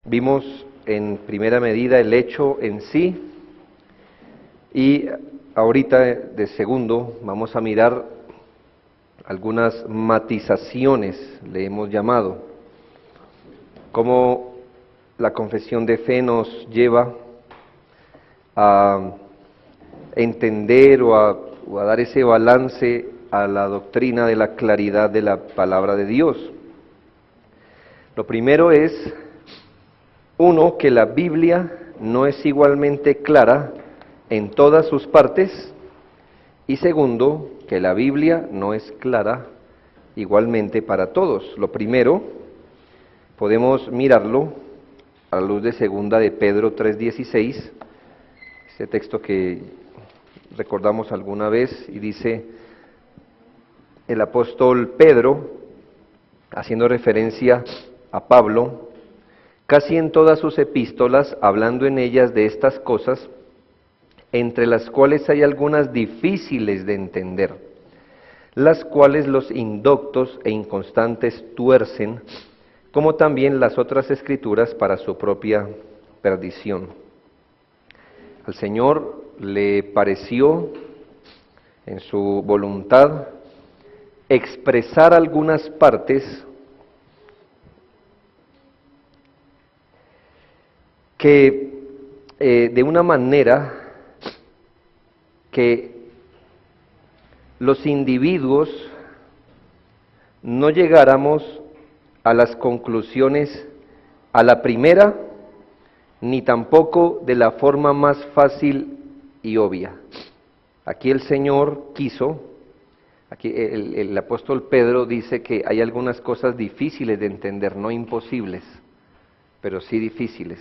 Vimos en primera medida el hecho en sí y ahorita de segundo vamos a mirar algunas matizaciones, le hemos llamado, cómo la confesión de fe nos lleva a entender o a dar ese balance a la doctrina de la claridad de la palabra de Dios. Lo primero es, uno, que la Biblia no es igualmente clara en todas sus partes, y segundo, que la Biblia no es clara igualmente para todos. Lo primero, podemos mirarlo a la luz de segunda de Pedro 3:16, este texto que recordamos alguna vez, y dice el apóstol Pedro, haciendo referencia a Pablo, casi en todas sus epístolas, hablando en ellas de estas cosas, entre las cuales hay algunas difíciles de entender, las cuales los indoctos e inconstantes tuercen, como también las otras escrituras para su propia perdición. Al Señor le pareció, en su voluntad, expresar algunas partes que de una manera que los individuos no llegáramos a las conclusiones a la primera, ni tampoco de la forma más fácil y obvia. Aquí el Señor quiso, aquí el apóstol Pedro dice que hay algunas cosas difíciles de entender, no imposibles, pero sí difíciles.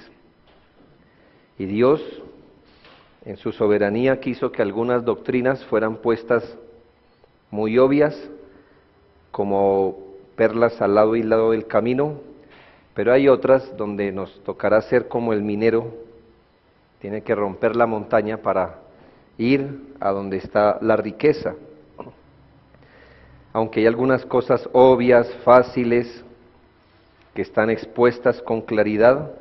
Y Dios, en su soberanía, quiso que algunas doctrinas fueran puestas muy obvias, como perlas al lado y lado del camino, pero hay otras donde nos tocará ser como el minero, tiene que romper la montaña para ir a donde está la riqueza. Aunque hay algunas cosas obvias, fáciles, que están expuestas con claridad,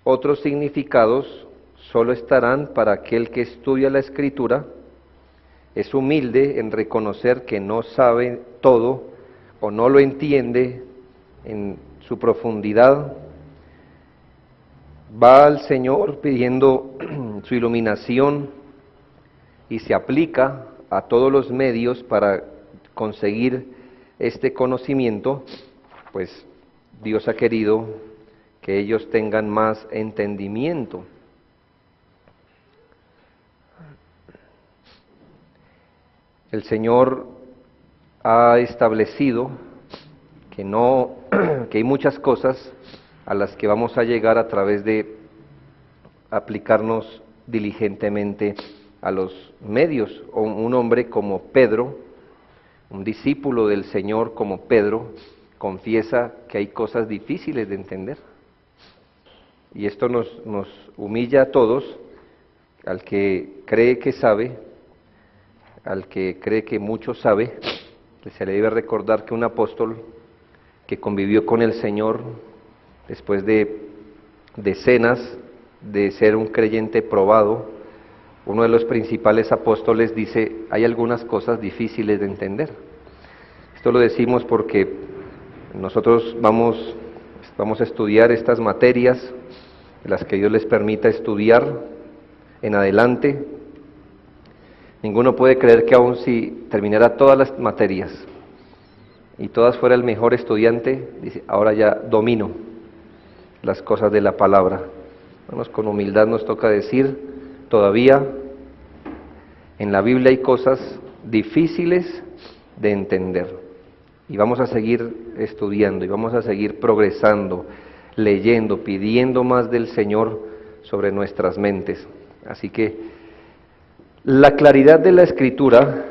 otros significados solo estarán para aquel que estudia la Escritura, es humilde en reconocer que no sabe todo o no lo entiende en su profundidad, va al Señor pidiendo su iluminación y se aplica a todos los medios para conseguir este conocimiento, pues Dios ha querido que ellos tengan más entendimiento. El Señor ha establecido que hay muchas cosas a las que vamos a llegar a través de aplicarnos diligentemente a los medios. O un hombre como Pedro, un discípulo del Señor como Pedro, confiesa que hay cosas difíciles de entender. Y esto nos humilla a todos, al que cree que sabe, al que cree que mucho sabe, se le debe recordar que un apóstol que convivió con el Señor después de decenas de ser un creyente probado, uno de los principales apóstoles dice, hay algunas cosas difíciles de entender. Esto lo decimos porque nosotros vamos a estudiar estas materias, las que Dios les permita estudiar en adelante. Ninguno puede creer que aun si terminara todas las materias y todas fuera el mejor estudiante, dice, ahora ya domino las cosas de la palabra. Vamos, con humildad nos toca decir, todavía en la Biblia hay cosas difíciles de entender. Y vamos a seguir estudiando y vamos a seguir progresando, leyendo, pidiendo más del Señor sobre nuestras mentes. Así que la claridad de la Escritura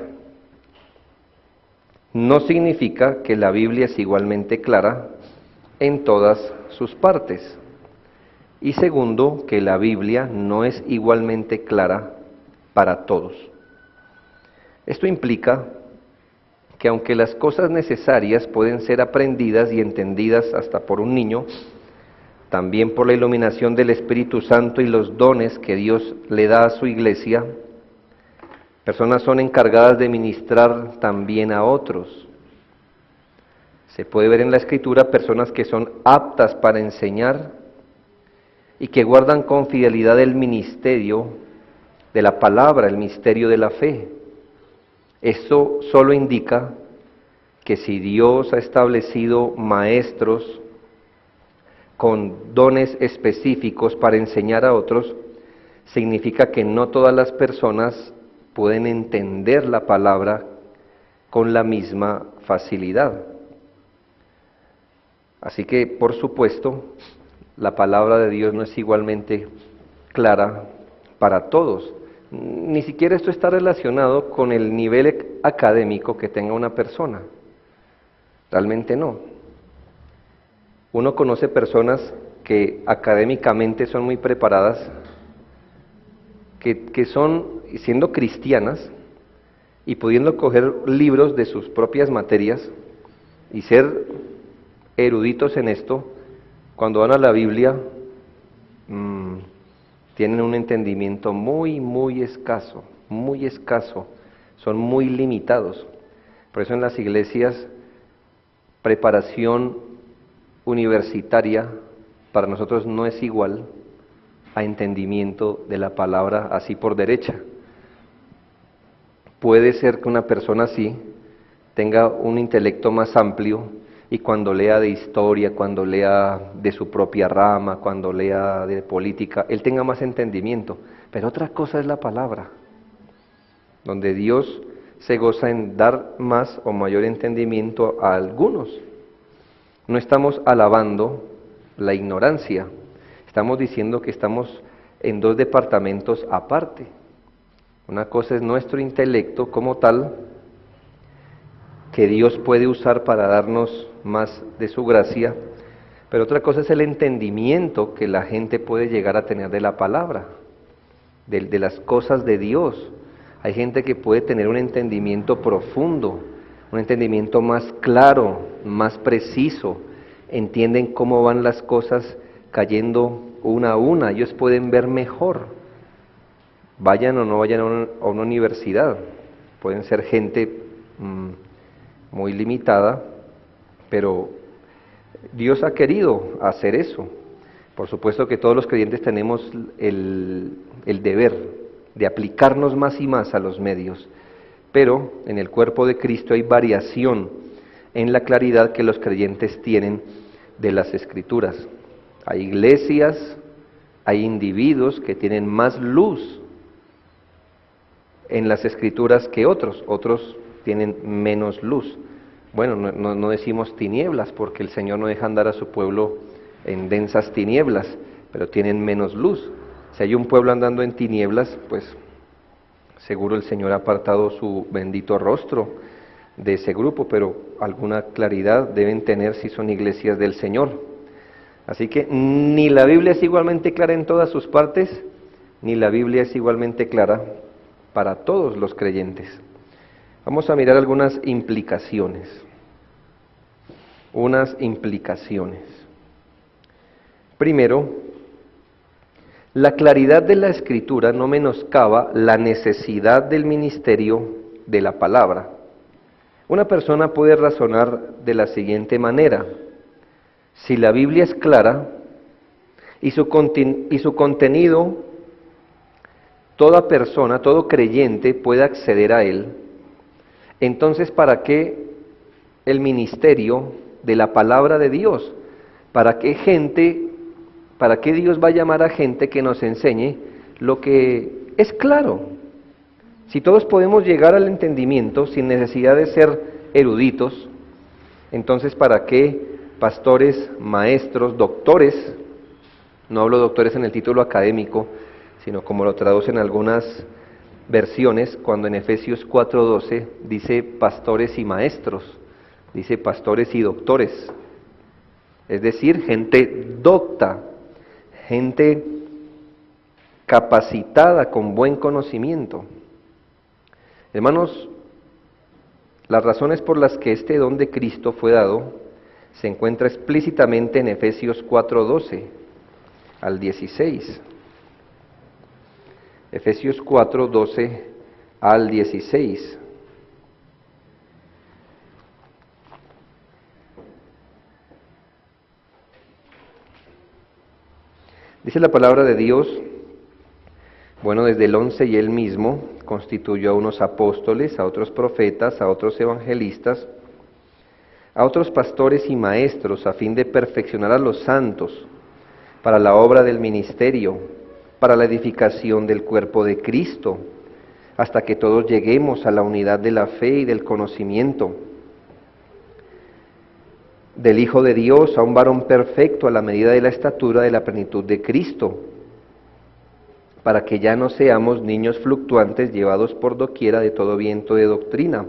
no significa que la Biblia es igualmente clara en todas sus partes. Y segundo, que la Biblia no es igualmente clara para todos. Esto implica que aunque las cosas necesarias pueden ser aprendidas y entendidas hasta por un niño, también por la iluminación del Espíritu Santo y los dones que Dios le da a su iglesia, personas son encargadas de ministrar también a otros. Se puede ver en la Escritura personas que son aptas para enseñar y que guardan con fidelidad el ministerio de la palabra, el misterio de la fe. Esto solo indica que si Dios ha establecido maestros con dones específicos para enseñar a otros, significa que no todas las personas pueden entender la palabra con la misma facilidad. Así que, por supuesto, la palabra de Dios no es igualmente clara para todos. Ni siquiera esto está relacionado con el nivel académico que tenga una persona. Realmente no. Uno conoce personas que académicamente son muy preparadas, que son, siendo cristianas, y pudiendo coger libros de sus propias materias y ser eruditos en esto, cuando van a la Biblia, tienen un entendimiento muy escaso, son muy limitados. Por eso en las iglesias, preparación universitaria para nosotros no es igual a entendimiento de la palabra así por derecha. Puede ser que una persona así tenga un intelecto más amplio y cuando lea de historia, cuando lea de su propia rama, cuando lea de política, él tenga más entendimiento. Pero otra cosa es la palabra, donde Dios se goza en dar más o mayor entendimiento a algunos. No estamos alabando la ignorancia, estamos diciendo que estamos en dos departamentos aparte. Una cosa es nuestro intelecto como tal, que Dios puede usar para darnos más de su gracia, pero otra cosa es el entendimiento que la gente puede llegar a tener de la palabra, de las cosas de Dios. Hay gente que puede tener un entendimiento profundo, un entendimiento más claro, más preciso, entienden cómo van las cosas cayendo una a una, ellos pueden ver mejor, vayan o no vayan a una universidad, pueden ser gente muy limitada, pero Dios ha querido hacer eso. Por supuesto que todos los creyentes tenemos el deber de aplicarnos más y más a los medios, pero en el cuerpo de Cristo hay variación en la claridad que los creyentes tienen de las Escrituras. Hay iglesias, hay individuos que tienen más luz en las Escrituras que otros tienen menos luz. Bueno, no decimos tinieblas, porque el Señor no deja andar a su pueblo en densas tinieblas, pero tienen menos luz. Si hay un pueblo andando en tinieblas, pues seguro el Señor ha apartado su bendito rostro de ese grupo, pero alguna claridad deben tener si son iglesias del Señor. Así que ni la Biblia es igualmente clara en todas sus partes, ni la Biblia es igualmente clara para todos los creyentes. Vamos a mirar algunas implicaciones. Primero, la claridad de la Escritura no menoscaba la necesidad del ministerio de la palabra. Una persona puede razonar de la siguiente manera: si la Biblia es clara y su contenido, toda persona, todo creyente puede acceder a él, entonces ¿para qué el ministerio de la palabra de Dios? ¿Para qué Dios va a llamar a gente que nos enseñe lo que es claro? Si todos podemos llegar al entendimiento sin necesidad de ser eruditos, entonces ¿para qué pastores, maestros, doctores? No hablo doctores en el título académico, sino como lo traducen algunas versiones, cuando en Efesios 4:12 dice pastores y maestros, dice pastores y doctores, es decir, gente docta, gente capacitada con buen conocimiento. Hermanos, las razones por las que este don de Cristo fue dado se encuentra explícitamente en Efesios 4:12. al 16. Efesios 4, 12 al 16. Dice la palabra de Dios, bueno, desde el 11, y él mismo constituyó a unos apóstoles, a otros profetas, a otros evangelistas, a otros pastores y maestros, a fin de perfeccionar a los santos, para la obra del ministerio, para la edificación del cuerpo de Cristo, hasta que todos lleguemos a la unidad de la fe y del conocimiento del Hijo de Dios, a un varón perfecto a la medida de la estatura de la plenitud de Cristo, para que ya no seamos niños fluctuantes llevados por doquiera de todo viento de doctrina,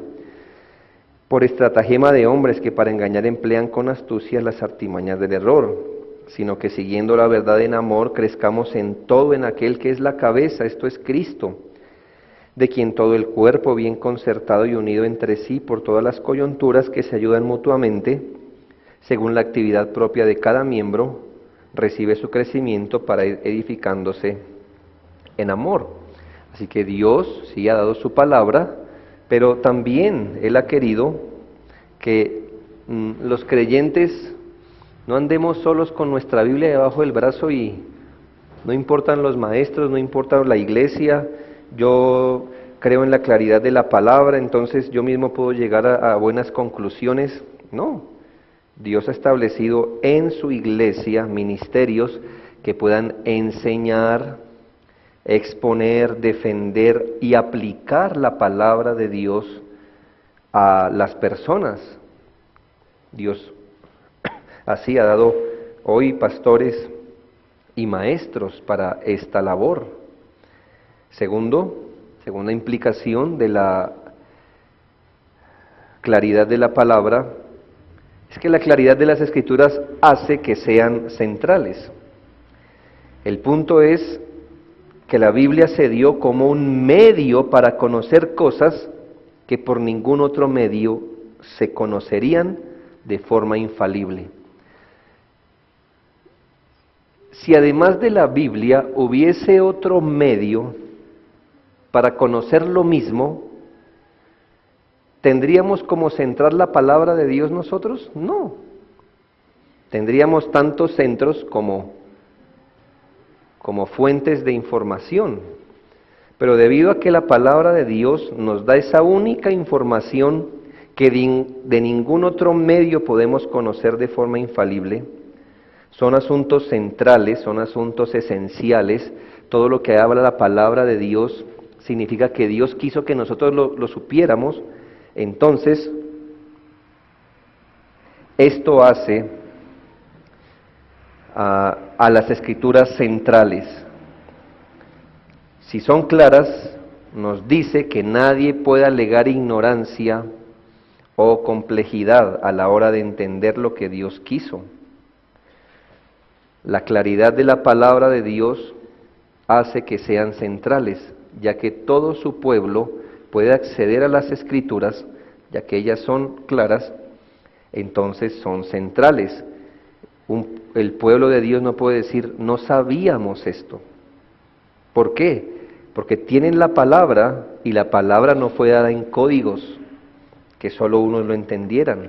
por estratagema de hombres que para engañar emplean con astucia las artimañas del error, sino que siguiendo la verdad en amor crezcamos en todo en aquel que es la cabeza, esto es Cristo, de quien todo el cuerpo bien concertado y unido entre sí por todas las coyunturas que se ayudan mutuamente, según la actividad propia de cada miembro, recibe su crecimiento para ir edificándose en amor. Así que Dios sí ha dado su palabra, pero también Él ha querido que los creyentes no andemos solos con nuestra Biblia debajo del brazo y no importan los maestros, no importa la iglesia, yo creo en la claridad de la palabra, entonces yo mismo puedo llegar a buenas conclusiones. No. Dios ha establecido en su iglesia ministerios que puedan enseñar, exponer, defender y aplicar la palabra de Dios a las personas. Dios así ha dado hoy pastores y maestros para esta labor. Segunda implicación de la claridad de la palabra, es que la claridad de las Escrituras hace que sean centrales. El punto es que la Biblia se dio como un medio para conocer cosas que por ningún otro medio se conocerían de forma infalible. Si además de la Biblia hubiese otro medio para conocer lo mismo, ¿tendríamos como centrar la palabra de Dios nosotros? No. Tendríamos tantos centros como fuentes de información. Pero debido a que la palabra de Dios nos da esa única información que de ningún otro medio podemos conocer de forma infalible, son asuntos centrales, son asuntos esenciales. Todo lo que habla la palabra de Dios significa que Dios quiso que nosotros lo supiéramos. Entonces, esto hace a las Escrituras centrales. Si son claras, nos dice que nadie puede alegar ignorancia o complejidad a la hora de entender lo que Dios quiso. La claridad de la palabra de Dios hace que sean centrales, ya que todo su pueblo puede acceder a las Escrituras, ya que ellas son claras, entonces son centrales. El pueblo de Dios no puede decir, no sabíamos esto. ¿Por qué? Porque tienen la palabra, y la palabra no fue dada en códigos, que solo unos lo entendieran.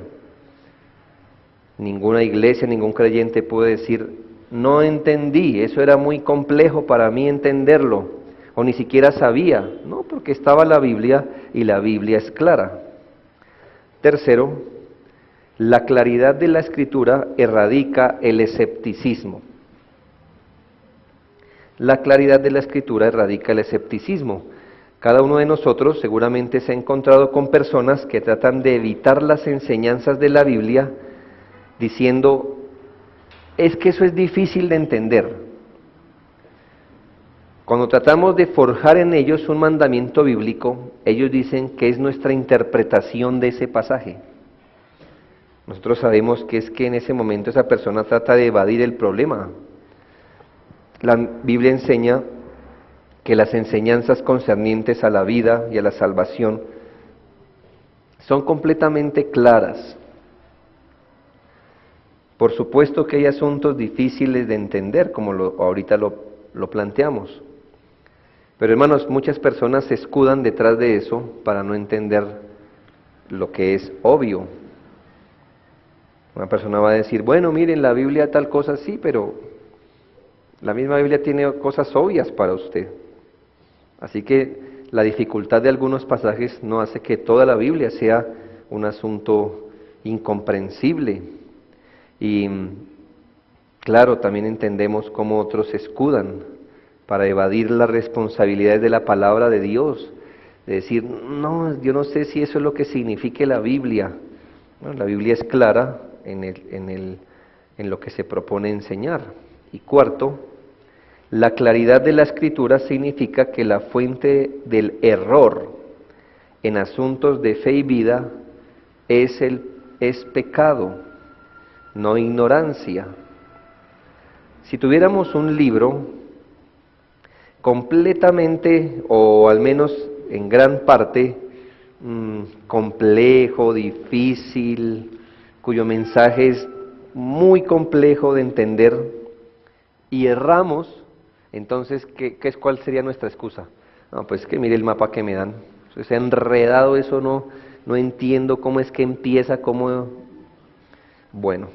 Ninguna iglesia, ningún creyente puede decir, no entendí, eso era muy complejo para mí entenderlo, o ni siquiera sabía. No, porque estaba la Biblia, y la Biblia es clara. Tercero, la claridad de la Escritura erradica el escepticismo. La claridad de la Escritura erradica el escepticismo. Cada uno de nosotros seguramente se ha encontrado con personas que tratan de evitar las enseñanzas de la Biblia diciendo, es que eso es difícil de entender. Cuando tratamos de forjar en ellos un mandamiento bíblico, ellos dicen que es nuestra interpretación de ese pasaje. Nosotros sabemos que es que en ese momento esa persona trata de evadir el problema. La Biblia enseña que las enseñanzas concernientes a la vida y a la salvación son completamente claras. Por supuesto que hay asuntos difíciles de entender, como ahorita lo planteamos. Pero hermanos, muchas personas se escudan detrás de eso para no entender lo que es obvio. Una persona va a decir, bueno, miren, la Biblia tal cosa sí, pero la misma Biblia tiene cosas obvias para usted. Así que la dificultad de algunos pasajes no hace que toda la Biblia sea un asunto incomprensible. Y claro, también entendemos cómo otros se escudan para evadir las responsabilidades de la palabra de Dios, de decir, no, yo no sé si eso es lo que signifique la Biblia. Bueno, la Biblia es clara en lo que se propone enseñar. Y cuarto, la claridad de la Escritura significa que la fuente del error en asuntos de fe y vida es pecado, no ignorancia. Si tuviéramos un libro completamente, o al menos en gran parte, complejo, difícil, cuyo mensaje es muy complejo de entender, y erramos, entonces, ¿cuál sería nuestra excusa? No, pues que mire el mapa que me dan, se ha enredado eso, no entiendo cómo es que empieza, Bueno,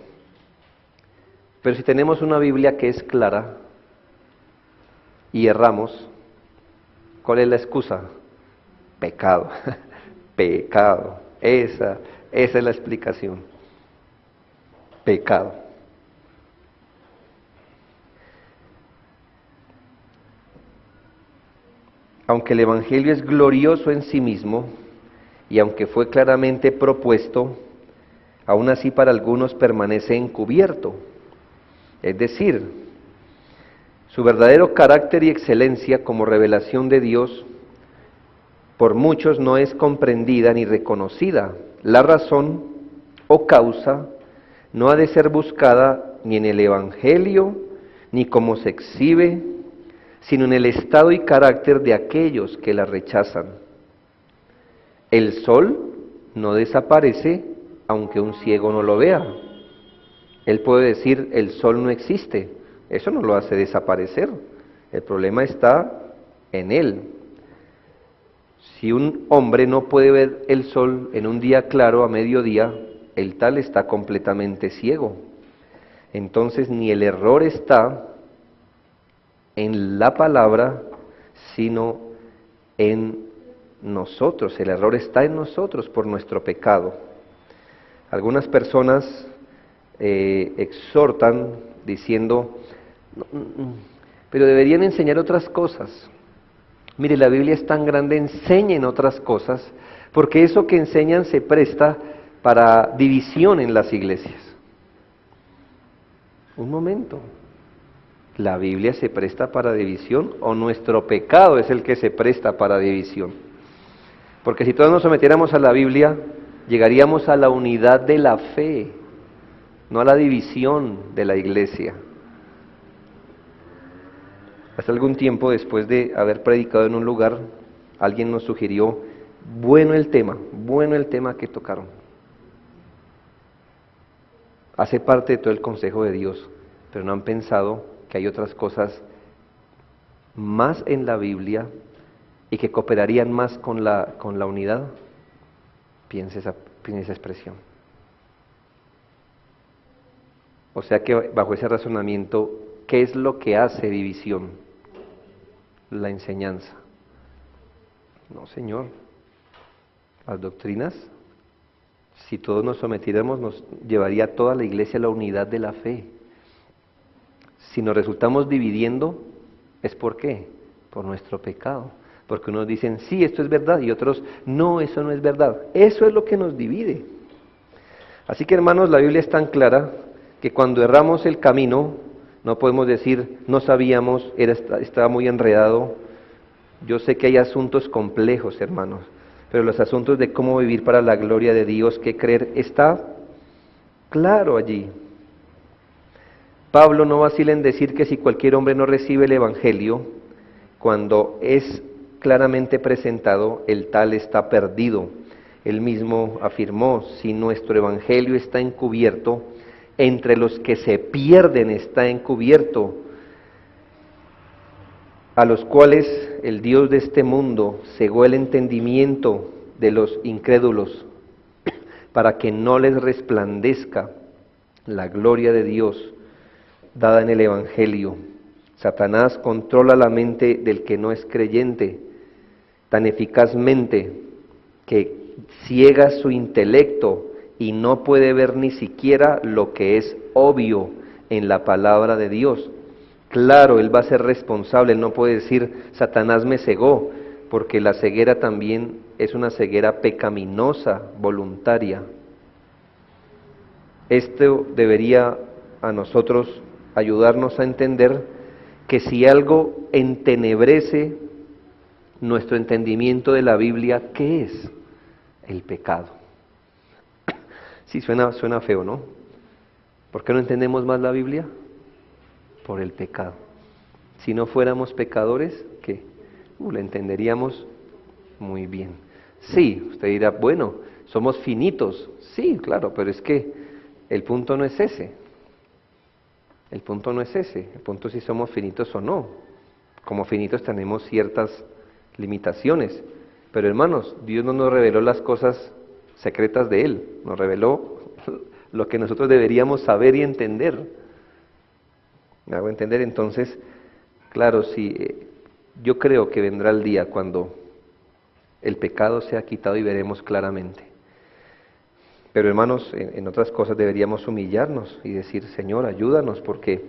pero si tenemos una Biblia que es clara y erramos, ¿cuál es la excusa? Pecado, pecado, esa es la explicación, pecado. Aunque el Evangelio es glorioso en sí mismo, y aunque fue claramente propuesto, aún así para algunos permanece encubierto. Es decir, su verdadero carácter y excelencia como revelación de Dios por muchos no es comprendida ni reconocida. La razón o causa no ha de ser buscada ni en el Evangelio, ni como se exhibe, sino en el estado y carácter de aquellos que la rechazan. El sol no desaparece aunque un ciego no lo vea. Él puede decir, el sol no existe, eso no lo hace desaparecer. El problema está en él. Si un hombre no puede ver el sol en un día claro a mediodía, el tal está completamente ciego. Entonces ni el error está en la palabra, sino en nosotros. El error está en nosotros por nuestro pecado. Algunas personas exhortan diciendo, pero deberían enseñar otras cosas. Mire, la Biblia es tan grande, enseñen otras cosas, porque eso que enseñan se presta para división en las iglesias. Un momento, ¿la Biblia se presta para división o nuestro pecado es el que se presta para división? Porque si todos nos sometiéramos a la Biblia, llegaríamos a la unidad de la fe, no a la división de la iglesia. Hace algún tiempo, después de haber predicado en un lugar, alguien nos sugirió, bueno el tema que tocaron. Hace parte de todo el consejo de Dios, pero no han pensado que hay otras cosas más en la Biblia y que cooperarían más con la unidad. Piense esa expresión. O sea que bajo ese razonamiento, ¿qué es lo que hace división? La enseñanza. No, Señor. Las doctrinas, si todos nos sometiéramos, nos llevaría a toda la iglesia a la unidad de la fe. Si nos resultamos dividiendo, ¿es por qué? Por nuestro pecado. Porque unos dicen, sí, esto es verdad, y otros, no, eso no es verdad. Eso es lo que nos divide. Así que, hermanos, la Biblia es tan clara que cuando erramos el camino, no podemos decir, no sabíamos, estaba muy enredado. Yo sé que hay asuntos complejos, hermanos, pero los asuntos de cómo vivir para la gloria de Dios, qué creer, está claro allí. Pablo no vacila en decir que si cualquier hombre no recibe el Evangelio, cuando es claramente presentado, el tal está perdido. Él mismo afirmó, si nuestro Evangelio está encubierto, entre los que se pierden está encubierto, a los cuales el Dios de este mundo cegó el entendimiento de los incrédulos, para que no les resplandezca la gloria de Dios dada en el Evangelio. Satanás controla la mente del que no es creyente tan eficazmente que ciega su intelecto y no puede ver ni siquiera lo que es obvio en la palabra de Dios. Claro, él va a ser responsable, él no puede decir, Satanás me cegó, porque la ceguera también es una ceguera pecaminosa, voluntaria. Esto debería a nosotros ayudarnos a entender que si algo entenebrece nuestro entendimiento de la Biblia, ¿qué es? El pecado. Sí, suena feo, ¿no? ¿Por qué no entendemos más la Biblia? Por el pecado. Si no fuéramos pecadores, ¿qué? La entenderíamos muy bien. Sí, usted dirá, bueno, somos finitos. Sí, claro, pero es que el punto no es ese. El punto no es ese. El punto es si somos finitos o no. Como finitos tenemos ciertas limitaciones. Pero hermanos, Dios no nos reveló las cosas secretas de Él. Nos reveló lo que nosotros deberíamos saber y entender. ¿Me hago entender? Entonces, claro, yo creo que vendrá el día cuando el pecado sea quitado y veremos claramente. Pero hermanos, en otras cosas deberíamos humillarnos y decir, Señor, ayúdanos, porque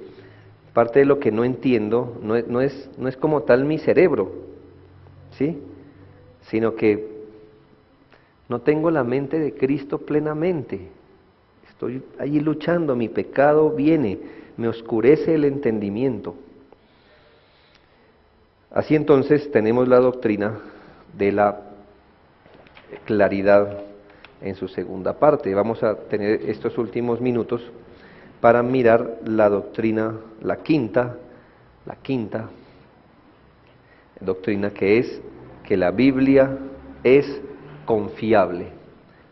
parte de lo que no entiendo no es como tal mi cerebro, ¿sí? Sino que no tengo la mente de Cristo plenamente. Estoy allí luchando, mi pecado viene, me oscurece el entendimiento. Así entonces tenemos la doctrina de la claridad en su segunda parte. Vamos a tener estos últimos minutos para mirar la doctrina, la quinta doctrina, que es que la Biblia es confiable.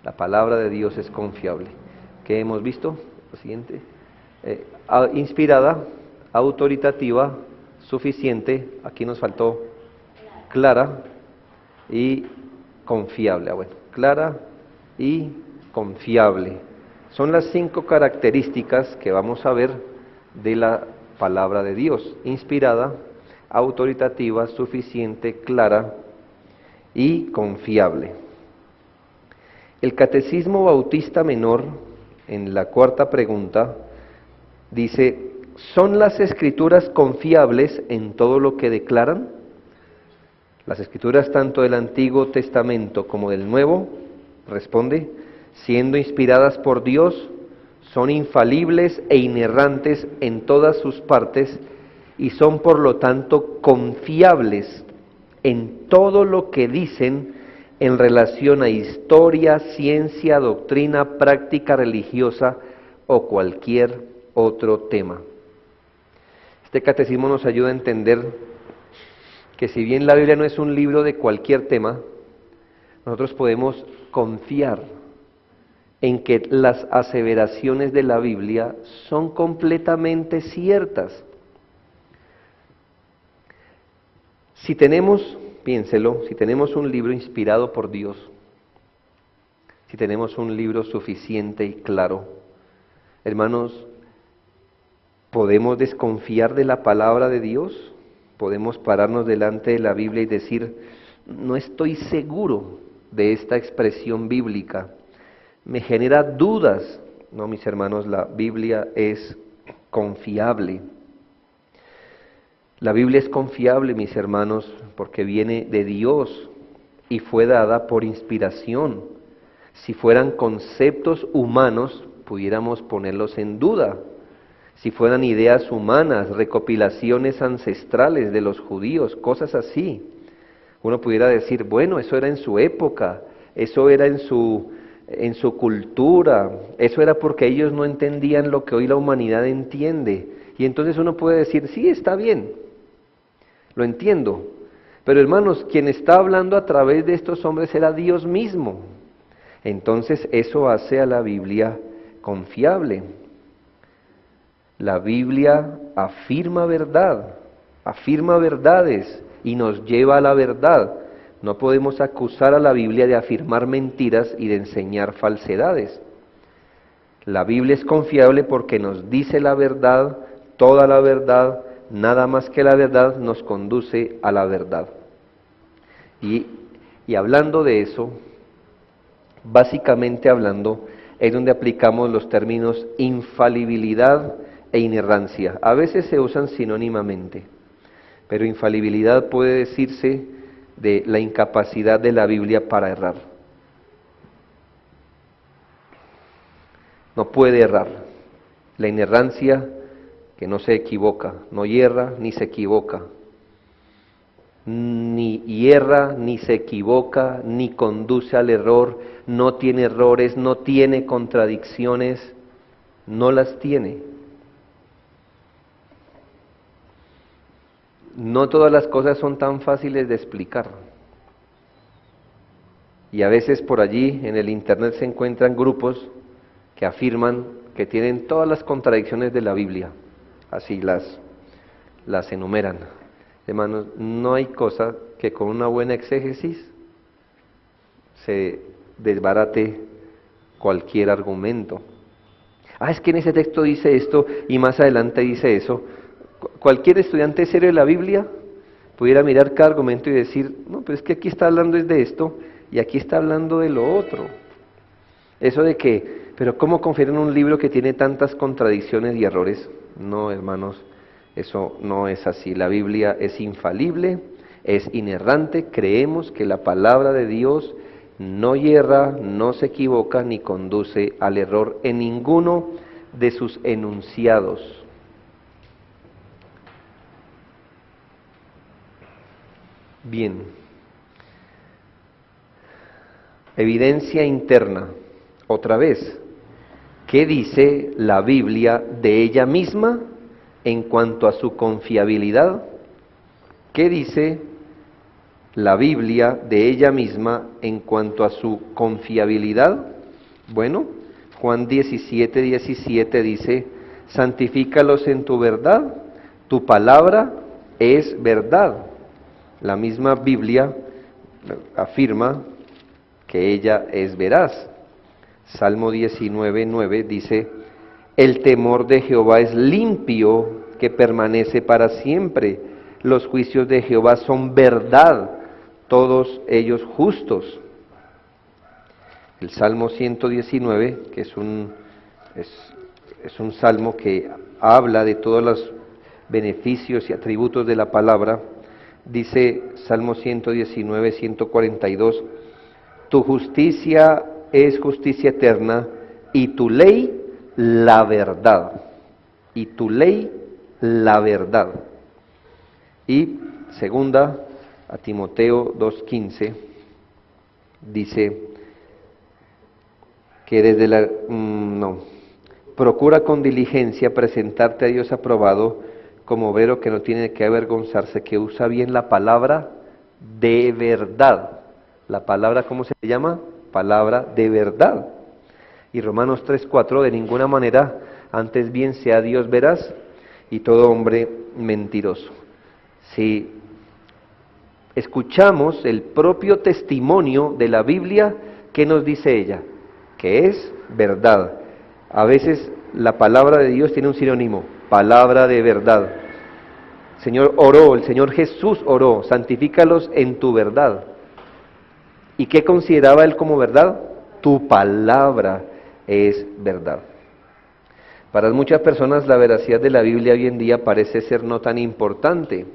La palabra de Dios es confiable. ¿Qué hemos visto? Lo siguiente. Inspirada, autoritativa, suficiente, aquí nos faltó clara y confiable. Bueno, clara y confiable. Son las 5 características que vamos a ver de la palabra de Dios: inspirada, autoritativa, suficiente, clara y confiable. El Catecismo Bautista Menor, en la 4ª pregunta, dice: ¿son las Escrituras confiables en todo lo que declaran? Las Escrituras tanto del Antiguo Testamento como del Nuevo, responde, siendo inspiradas por Dios, son infalibles e inerrantes en todas sus partes y son por lo tanto confiables en todo lo que dicen en relación a historia, ciencia, doctrina, práctica religiosa o cualquier otro tema. Este catecismo nos ayuda a entender que si bien la Biblia no es un libro de cualquier tema, nosotros podemos confiar en que las aseveraciones de la Biblia son completamente ciertas. Si tenemos, piénselo, si tenemos un libro inspirado por Dios, si tenemos un libro suficiente y claro, hermanos, ¿podemos desconfiar de la palabra de Dios? ¿Podemos pararnos delante de la Biblia y decir, no estoy seguro de esta expresión bíblica, me genera dudas? No, mis hermanos, la Biblia es confiable. La Biblia es confiable, mis hermanos, porque viene de Dios y fue dada por inspiración. Si fueran conceptos humanos, pudiéramos ponerlos en duda. Si fueran ideas humanas, recopilaciones ancestrales de los judíos, cosas así, uno pudiera decir, bueno, eso era en su época, eso era en su cultura, eso era porque ellos no entendían lo que hoy la humanidad entiende. Y entonces uno puede decir, sí, está bien, lo entiendo. Pero hermanos, quien está hablando a través de estos hombres era Dios mismo. Entonces eso hace a la Biblia confiable. La Biblia afirma verdad, afirma verdades y nos lleva a la verdad. No podemos acusar a la Biblia de afirmar mentiras y de enseñar falsedades. La Biblia es confiable porque nos dice la verdad, toda la verdad, nada más que la verdad nos conduce a la verdad. Y hablando de eso, básicamente hablando, es donde aplicamos los términos infalibilidad e inerrancia. A veces se usan sinónimamente, pero infalibilidad puede decirse de la incapacidad de la Biblia para errar. No puede errar. La inerrancia, que no se equivoca, no hierra ni se equivoca. Ni hierra, ni se equivoca, ni conduce al error, no tiene errores, no tiene contradicciones, no las tiene. No todas las cosas son tan fáciles de explicar. Y a veces por allí en el internet se encuentran grupos que afirman que tienen todas las contradicciones de la Biblia, así las enumeran. Hermanos, no hay cosa que con una buena exégesis se desbarate cualquier argumento. Es que en ese texto dice esto y más adelante dice eso. Cualquier estudiante serio de la Biblia pudiera mirar cada argumento y decir, no, pues es que aquí está hablando es de esto y aquí está hablando de lo otro. Eso de que, pero ¿cómo confiar en un libro que tiene tantas contradicciones y errores? No, hermanos, eso no es así. La Biblia es infalible, es inerrante, creemos que la palabra de Dios no hierra, no se equivoca ni conduce al error en ninguno de sus enunciados. Bien. Evidencia interna. Otra vez, ¿qué dice la Biblia de ella misma en cuanto a su confiabilidad? ¿Qué dice la Biblia de ella misma en cuanto a su confiabilidad? Bueno, Juan 17:17 dice, santifícalos en tu verdad, tu palabra es verdad. La misma Biblia afirma que ella es veraz. Salmo 19:9 dice, el temor de Jehová es limpio, que permanece para siempre. Los juicios de Jehová son verdad, todos ellos justos. El Salmo 119, que es un salmo que habla de todos los beneficios y atributos de la palabra, dice Salmo 119, 142, tu justicia es justicia eterna y tu ley la verdad. Y tu ley la verdad. Y segunda a Timoteo 2:15 dice que procura con diligencia presentarte a Dios aprobado como obrero que no tiene que avergonzarse, que usa bien la palabra de verdad. La palabra, ¿cómo se llama? Palabra de verdad. Y Romanos 3:4, de ninguna manera, antes bien sea Dios veraz y todo hombre mentiroso. Si escuchamos el propio testimonio de la Biblia, ¿qué nos dice ella? Que es verdad. A veces la palabra de Dios tiene un sinónimo, palabra de verdad. El Señor oró, el Señor Jesús oró, santifícalos en tu verdad. ¿Y qué consideraba Él como verdad? Tu palabra es verdad. Para muchas personas la veracidad de la Biblia hoy en día parece ser no tan importante,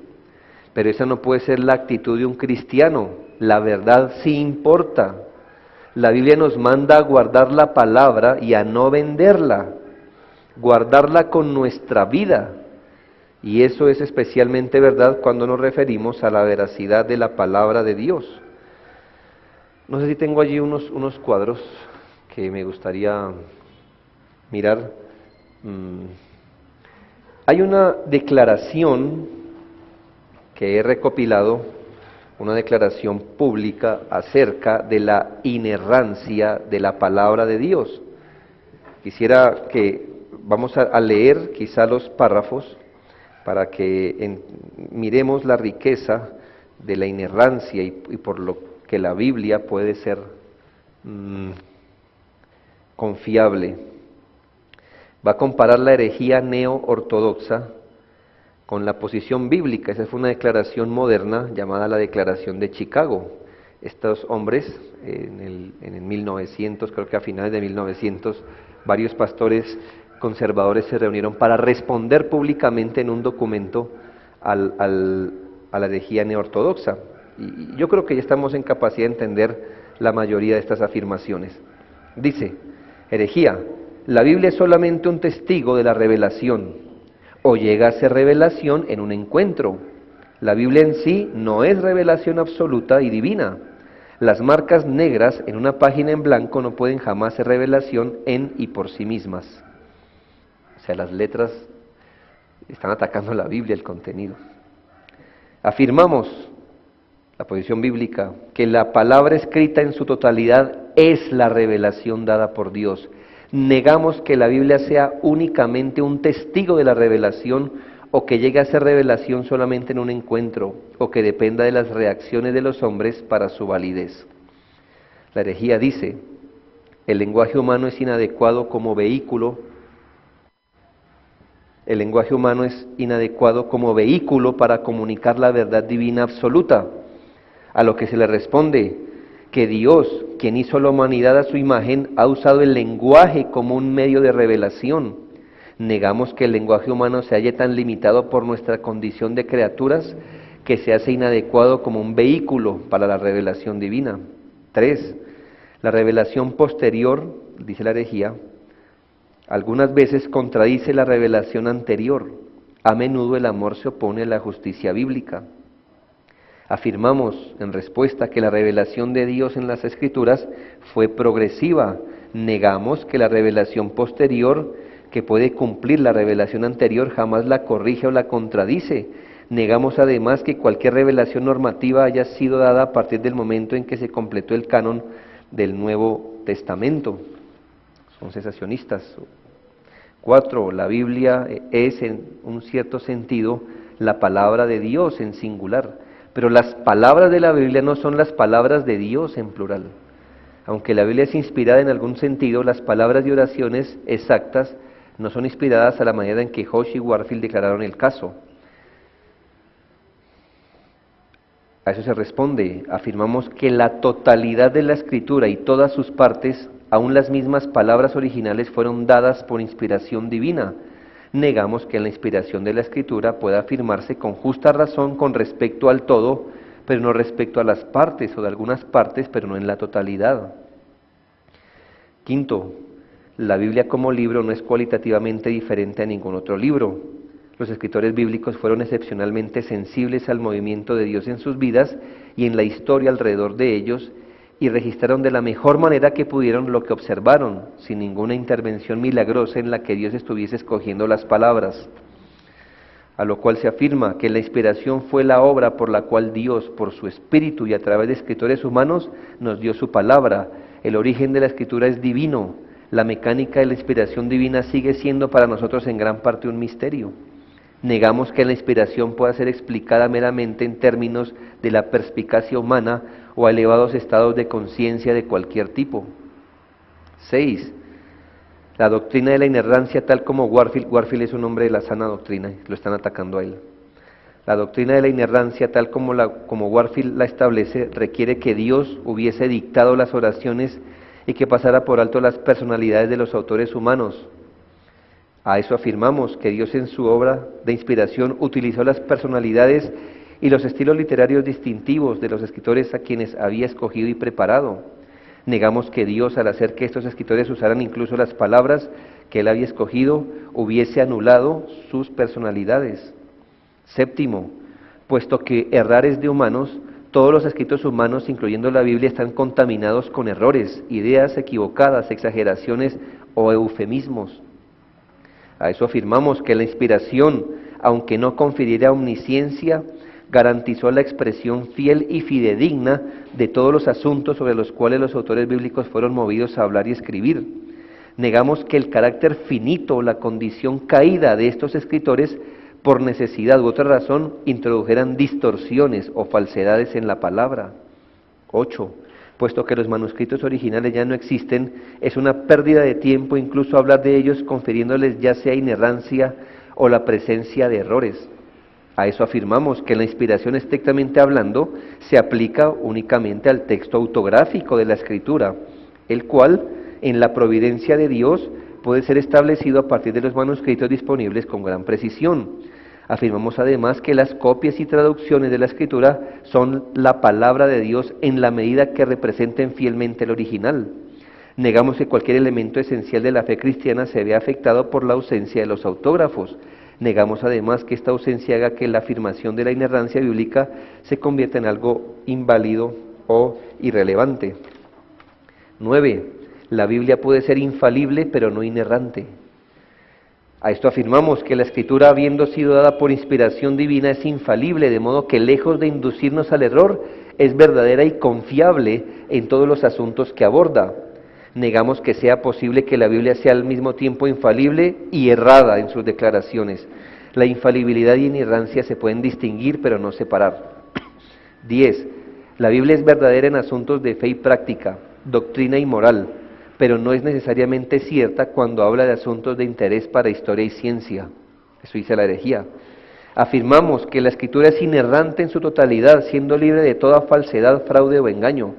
pero esa no puede ser la actitud de un cristiano. La verdad sí importa. La Biblia nos manda a guardar la palabra y a no venderla, guardarla con nuestra vida. Y eso es especialmente verdad cuando nos referimos a la veracidad de la palabra de Dios. No sé si tengo allí unos cuadros que me gustaría mirar. Hay una declaración que he recopilado, una declaración pública acerca de la inerrancia de la palabra de Dios. Quisiera que vamos a leer quizá los párrafos para que miremos la riqueza de la inerrancia y por lo que la Biblia puede ser confiable. Va a comparar la herejía neo-ortodoxa con la posición bíblica. Esa fue una declaración moderna llamada la Declaración de Chicago. Estos hombres, en el 1900, creo que a finales de 1900, varios pastores conservadores se reunieron para responder públicamente en un documento a la herejía neortodoxa. Y yo creo que ya estamos en capacidad de entender la mayoría de estas afirmaciones. Dice, herejía, la Biblia es solamente un testigo de la revelación, o llega a ser revelación en un encuentro. La Biblia en sí no es revelación absoluta y divina. Las marcas negras en una página en blanco no pueden jamás ser revelación en y por sí mismas. O sea, las letras están atacando la Biblia, el contenido. Afirmamos, la posición bíblica, que la palabra escrita en su totalidad es la revelación dada por Dios. Negamos que la Biblia sea únicamente un testigo de la revelación o que llegue a ser revelación solamente en un encuentro o que dependa de las reacciones de los hombres para su validez. La herejía dice, el lenguaje humano es inadecuado como vehículo. El lenguaje humano es inadecuado como vehículo para comunicar la verdad divina absoluta, a lo que se le responde que Dios, quien hizo la humanidad a su imagen, ha usado el lenguaje como un medio de revelación. Negamos que el lenguaje humano se halle tan limitado por nuestra condición de criaturas que se hace inadecuado como un vehículo para la revelación divina. 3. La revelación posterior, dice la herejía, algunas veces contradice la revelación anterior. A menudo el amor se opone a la justicia bíblica. Afirmamos en respuesta que la revelación de Dios en las Escrituras fue progresiva. Negamos que la revelación posterior, que puede cumplir la revelación anterior, jamás la corrige o la contradice. Negamos además que cualquier revelación normativa haya sido dada a partir del momento en que se completó el canon del Nuevo Testamento. Son cesacionistas. 4. La Biblia es, en un cierto sentido, la palabra de Dios en singular. Pero las palabras de la Biblia no son las palabras de Dios en plural. Aunque la Biblia es inspirada en algún sentido, las palabras y oraciones exactas no son inspiradas a la manera en que Hodge y Warfield declararon el caso. A eso se responde, afirmamos que la totalidad de la Escritura y todas sus partes, aun las mismas palabras originales, fueron dadas por inspiración divina. Negamos que la inspiración de la Escritura pueda afirmarse con justa razón con respecto al todo, pero no respecto a las partes, o de algunas partes, pero no en la totalidad. 5. La Biblia como libro no es cualitativamente diferente a ningún otro libro. Los escritores bíblicos fueron excepcionalmente sensibles al movimiento de Dios en sus vidas y en la historia alrededor de ellos, y registraron de la mejor manera que pudieron lo que observaron, sin ninguna intervención milagrosa en la que Dios estuviese escogiendo las palabras. A lo cual se afirma que la inspiración fue la obra por la cual Dios, por su Espíritu y a través de escritores humanos, nos dio su palabra. El origen de la Escritura es divino. La mecánica de la inspiración divina sigue siendo para nosotros en gran parte un misterio. Negamos que la inspiración pueda ser explicada meramente en términos de la perspicacia humana o a elevados estados de conciencia de cualquier tipo. 6. La doctrina de la inerrancia, tal como Warfield es un hombre de la sana doctrina, lo están atacando a él. La doctrina de la inerrancia, tal como Warfield la establece, requiere que Dios hubiese dictado las oraciones y que pasara por alto las personalidades de los autores humanos. A eso afirmamos que Dios en su obra de inspiración utilizó las personalidades y los estilos literarios distintivos de los escritores a quienes había escogido y preparado. Negamos que Dios, al hacer que estos escritores usaran incluso las palabras que Él había escogido, hubiese anulado sus personalidades. 7. Puesto que errar es de humanos, todos los escritos humanos, incluyendo la Biblia, están contaminados con errores, ideas equivocadas, exageraciones o eufemismos. A eso afirmamos que la inspiración, aunque no confiriera omnisciencia, garantizó la expresión fiel y fidedigna de todos los asuntos sobre los cuales los autores bíblicos fueron movidos a hablar y escribir. Negamos que el carácter finito, la condición caída de estos escritores, por necesidad u otra razón, introdujeran distorsiones o falsedades en la palabra. 8. Puesto que los manuscritos originales ya no existen, es una pérdida de tiempo incluso hablar de ellos confiriéndoles ya sea inerrancia o la presencia de errores. A eso afirmamos que la inspiración estrictamente hablando se aplica únicamente al texto autográfico de la Escritura, el cual, en la providencia de Dios, puede ser establecido a partir de los manuscritos disponibles con gran precisión. Afirmamos además que las copias y traducciones de la Escritura son la palabra de Dios en la medida que representen fielmente el original. Negamos que cualquier elemento esencial de la fe cristiana se vea afectado por la ausencia de los autógrafos. Negamos además que esta ausencia haga que la afirmación de la inerrancia bíblica se convierta en algo inválido o irrelevante. 9. La Biblia puede ser infalible pero no inerrante. A esto afirmamos que la Escritura, habiendo sido dada por inspiración divina, es infalible, de modo que lejos de inducirnos al error, es verdadera y confiable en todos los asuntos que aborda. Negamos que sea posible que la Biblia sea al mismo tiempo infalible y errada en sus declaraciones. La infalibilidad y inerrancia se pueden distinguir, pero no separar. 10. La Biblia es verdadera en asuntos de fe y práctica, doctrina y moral, pero no es necesariamente cierta cuando habla de asuntos de interés para historia y ciencia. Eso dice la herejía. Afirmamos que la Escritura es inerrante en su totalidad, siendo libre de toda falsedad, fraude o engaño.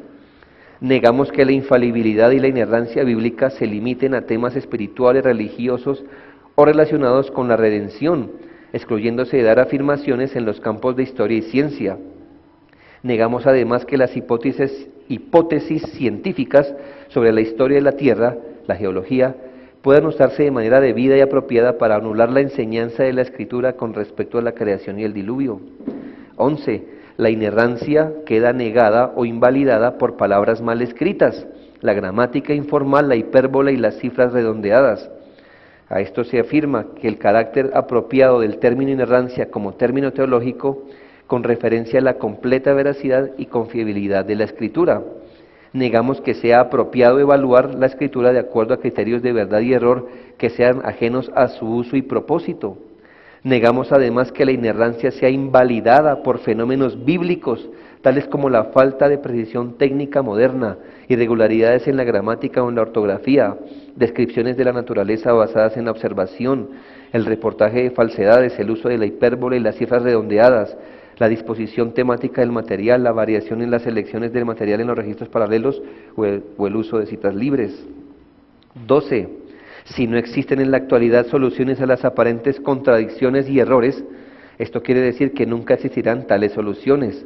Negamos que la infalibilidad y la inerrancia bíblica se limiten a temas espirituales, religiosos o relacionados con la redención, excluyéndose de dar afirmaciones en los campos de historia y ciencia. Negamos además que las hipótesis científicas sobre la historia de la Tierra, la geología, puedan usarse de manera debida y apropiada para anular la enseñanza de la Escritura con respecto a la creación y el diluvio. 11. La inerrancia queda negada o invalidada por palabras mal escritas, la gramática informal, la hipérbole y las cifras redondeadas. A esto se afirma que el carácter apropiado del término inerrancia como término teológico con referencia a la completa veracidad y confiabilidad de la Escritura. Negamos que sea apropiado evaluar la Escritura de acuerdo a criterios de verdad y error que sean ajenos a su uso y propósito. Negamos además que la inerrancia sea invalidada por fenómenos bíblicos, tales como la falta de precisión técnica moderna, irregularidades en la gramática o en la ortografía, descripciones de la naturaleza basadas en la observación, el reportaje de falsedades, el uso de la hipérbole y las cifras redondeadas, la disposición temática del material, la variación en las selecciones del material en los registros paralelos o el uso de citas libres. 12. Si no existen en la actualidad soluciones a las aparentes contradicciones y errores, esto quiere decir que nunca existirán tales soluciones.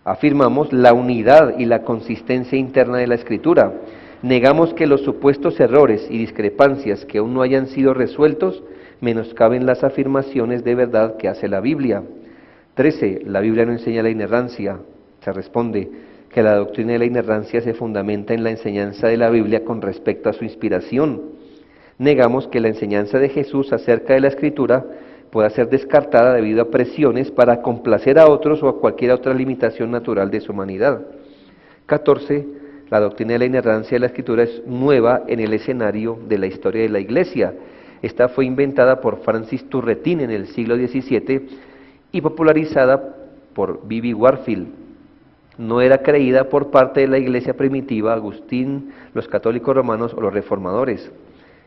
Afirmamos la unidad y la consistencia interna de la Escritura. Negamos que los supuestos errores y discrepancias que aún no hayan sido resueltos menoscaben las afirmaciones de verdad que hace la Biblia. 13. La Biblia no enseña la inerrancia. Se responde que la doctrina de la inerrancia se fundamenta en la enseñanza de la Biblia con respecto a su inspiración. Negamos que la enseñanza de Jesús acerca de la Escritura pueda ser descartada debido a presiones para complacer a otros o a cualquier otra limitación natural de su humanidad. 14. La doctrina de la inerrancia de la Escritura es nueva en el escenario de la historia de la Iglesia. Esta fue inventada por Francis Turretin en el siglo XVII y popularizada por B.B. Warfield. No era creída por parte de la Iglesia primitiva, Agustín, los católicos romanos o los reformadores.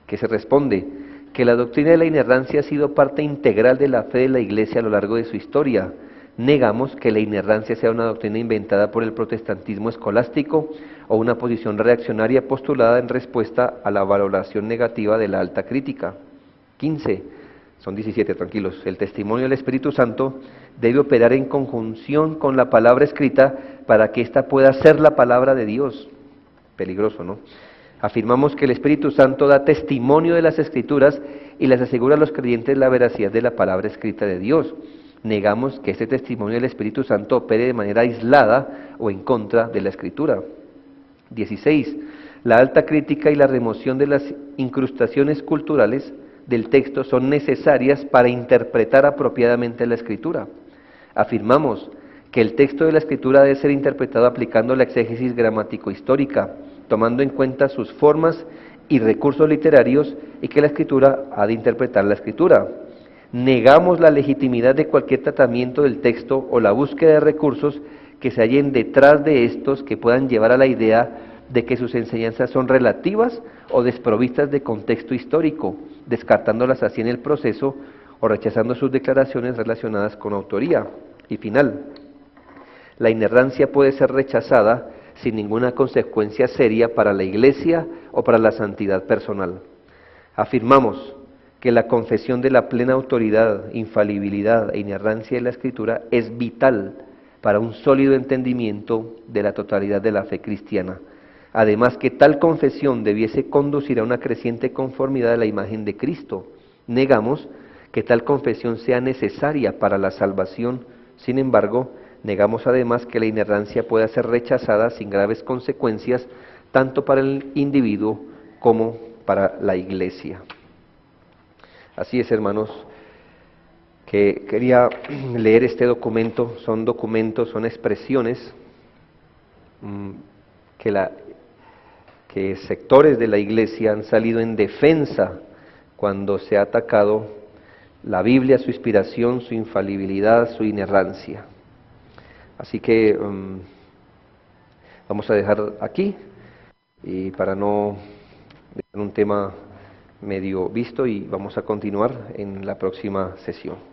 Que se responde que la doctrina de la inerrancia ha sido parte integral de la fe de la Iglesia a lo largo de su historia. Negamos que la inerrancia sea una doctrina inventada por el protestantismo escolástico o una posición reaccionaria postulada en respuesta a la valoración negativa de la alta crítica. 15. Son 17, tranquilos. El testimonio del Espíritu Santo debe operar en conjunción con la palabra escrita para que ésta pueda ser la palabra de Dios. Peligroso, ¿no? Afirmamos que el Espíritu Santo da testimonio de las Escrituras y les asegura a los creyentes la veracidad de la palabra escrita de Dios. Negamos que este testimonio del Espíritu Santo opere de manera aislada o en contra de la Escritura. 16. La alta crítica y la remoción de las incrustaciones culturales del texto son necesarias para interpretar apropiadamente la Escritura. Afirmamos que el texto de la Escritura debe ser interpretado aplicando la exégesis gramático-histórica, tomando en cuenta sus formas y recursos literarios, y que la Escritura ha de interpretar la Escritura. Negamos la legitimidad de cualquier tratamiento del texto o la búsqueda de recursos que se hallen detrás de estos que puedan llevar a la idea de que sus enseñanzas son relativas o desprovistas de contexto histórico, descartándolas así en el proceso o rechazando sus declaraciones relacionadas con autoría. Y final, la inerrancia puede ser rechazada sin ninguna consecuencia seria para la Iglesia o para la santidad personal. Afirmamos que la confesión de la plena autoridad, infalibilidad e inerrancia de la Escritura es vital para un sólido entendimiento de la totalidad de la fe cristiana. Además que tal confesión debiese conducir a una creciente conformidad a la imagen de Cristo. Negamos que tal confesión sea necesaria para la salvación. Sin embargo, negamos además que la inerrancia pueda ser rechazada sin graves consecuencias, tanto para el individuo como para la Iglesia. Así es, hermanos, que quería leer este documento. Son documentos, son expresiones que sectores de la Iglesia han salido en defensa cuando se ha atacado la Biblia, su inspiración, su infalibilidad, su inerrancia. Así que vamos a dejar aquí, y para no dejar un tema medio visto, y vamos a continuar en la próxima sesión.